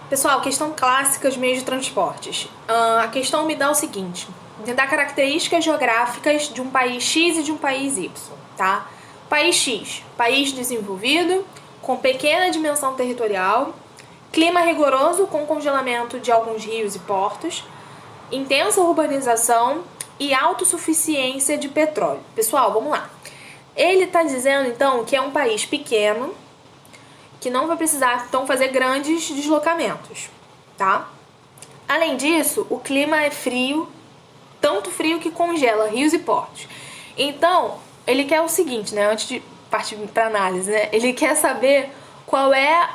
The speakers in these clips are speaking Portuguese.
Pessoal, questão clássica de meios de transportes. A questão me dá o seguinte: dá características geográficas de um país X e de um país Y, tá? País X, país desenvolvido, com pequena dimensão territorial, clima rigoroso com congelamento de alguns rios e portos, intensa urbanização e autossuficiência de petróleo. Pessoal, vamos lá. Ele está dizendo, então, que é um país pequeno, que não vai precisar, então, fazer grandes deslocamentos, tá? Além disso, o clima é frio, tanto frio que congela rios e portos. Então, ele quer o seguinte, né? Antes de partir para análise, né? Ele quer saber qual é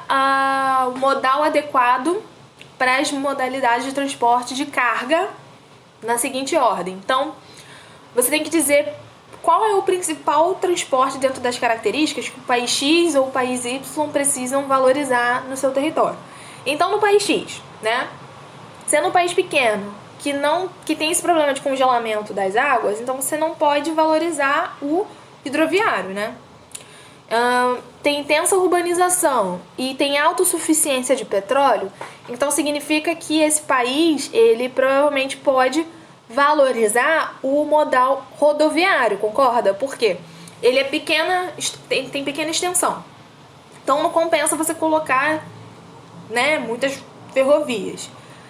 o modal adequado para as modalidades de transporte de carga na seguinte ordem. Então, você tem que dizer qual é o principal transporte dentro das características que o país X ou o país Y precisam valorizar no seu território. Então, no país X, né? Sendo um país pequeno, que tem esse problema de congelamento das águas, então você não pode valorizar o hidroviário, né? Tem intensa urbanização e tem autossuficiência de petróleo, então significa que esse país, ele provavelmente pode valorizar o modal rodoviário, concorda? Por quê? Ele é tem pequena extensão. Então não compensa você colocar, né, muitas ferrovias.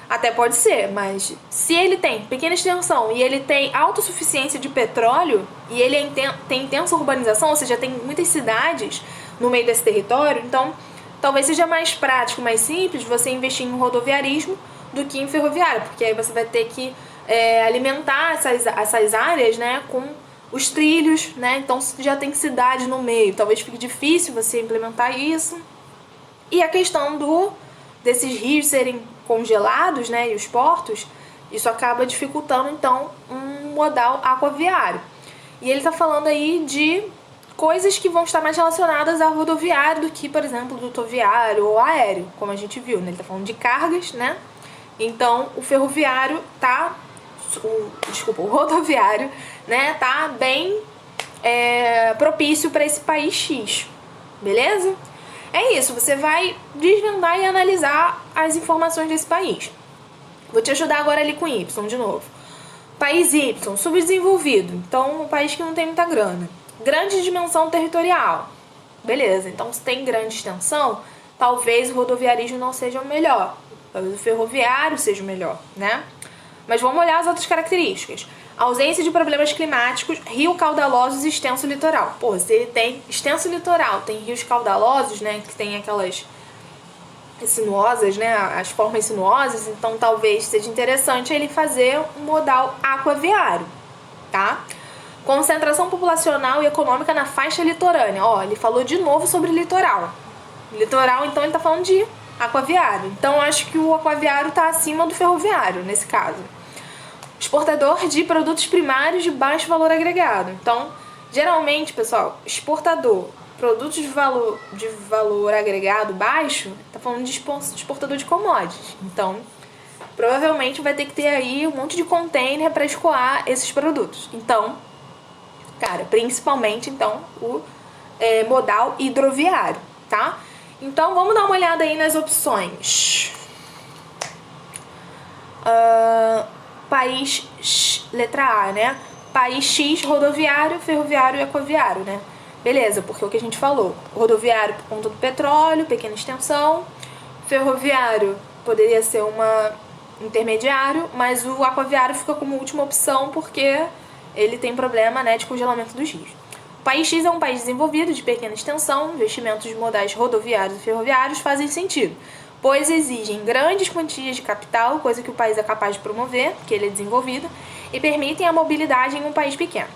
Até pode ser, mas se ele tem pequena extensão e ele tem autossuficiência de petróleo e ele tem intensa urbanização, ou seja, tem muitas cidades no meio desse território, então talvez seja mais prático, mais simples você investir em rodoviarismo do que em ferroviário, porque aí você vai ter que alimentar essas áreas, né, com os trilhos, né? Então já tem cidade no meio, talvez fique difícil você implementar isso. E a questão desses rios serem congelados, né, e os portos, isso acaba dificultando então um modal aquaviário. E ele está falando aí de coisas que vão estar mais relacionadas ao rodoviário do que, por exemplo, dutoviário ou aéreo, como a gente viu, né? Ele está falando de cargas, né? Então o ferroviário o rodoviário, né, tá bem propício para esse país X, beleza? É isso, você vai desvendar e analisar as informações desse país. Vou te ajudar agora ali com Y de novo. País Y, subdesenvolvido, então um país que não tem muita grana. Grande dimensão territorial, beleza, então se tem grande extensão, talvez o rodoviarismo não seja o melhor, talvez o ferroviário seja o melhor, né? Mas vamos olhar as outras características. Ausência de problemas climáticos, rio caudalosos e extenso litoral. Pô, se ele tem extenso litoral, tem rios caudalosos, né, que tem aquelas sinuosas, né, as formas sinuosas, então talvez seja interessante ele fazer um modal aquaviário, tá? Concentração populacional e econômica na faixa litorânea. Ó, ele falou de novo sobre litoral. Litoral, então ele tá falando de aquaviário. Então acho que o aquaviário está acima do ferroviário nesse caso. Exportador de produtos primários de baixo valor agregado. Então, geralmente, pessoal, exportador, produtos de valor agregado baixo, tá falando de exportador de commodities. Então, provavelmente vai ter que ter aí um monte de container para escoar esses produtos. Então, cara, principalmente então o modal hidroviário, tá? Então, vamos dar uma olhada aí nas opções. País X, letra A, né? País X, rodoviário, ferroviário e aquaviário, né? Beleza, porque é o que a gente falou. Rodoviário por conta do petróleo, pequena extensão. Ferroviário poderia ser intermediário, mas o aquaviário fica como última opção porque ele tem problema, né, de congelamento dos rios. O país X é um país desenvolvido, de pequena extensão, investimentos de modais rodoviários e ferroviários fazem sentido, pois exigem grandes quantias de capital, coisa que o país é capaz de promover, que ele é desenvolvido, e permitem a mobilidade em um país pequeno.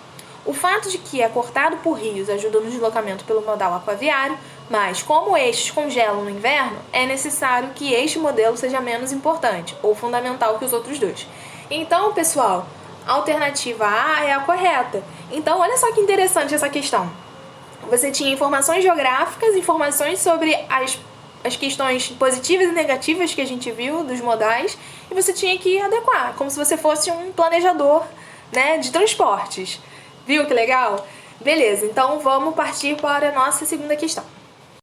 O fato de que é cortado por rios ajuda no deslocamento pelo modal aquaviário, mas como estes congelam no inverno, é necessário que este modelo seja menos importante ou fundamental que os outros dois. Então, pessoal, a alternativa A é a correta. Então, olha só que interessante essa questão. Você tinha informações geográficas, informações sobre as questões positivas e negativas que a gente viu dos modais, e você tinha que adequar, como se você fosse um planejador, né, de transportes. Viu que legal? Beleza, então vamos partir para a nossa segunda questão.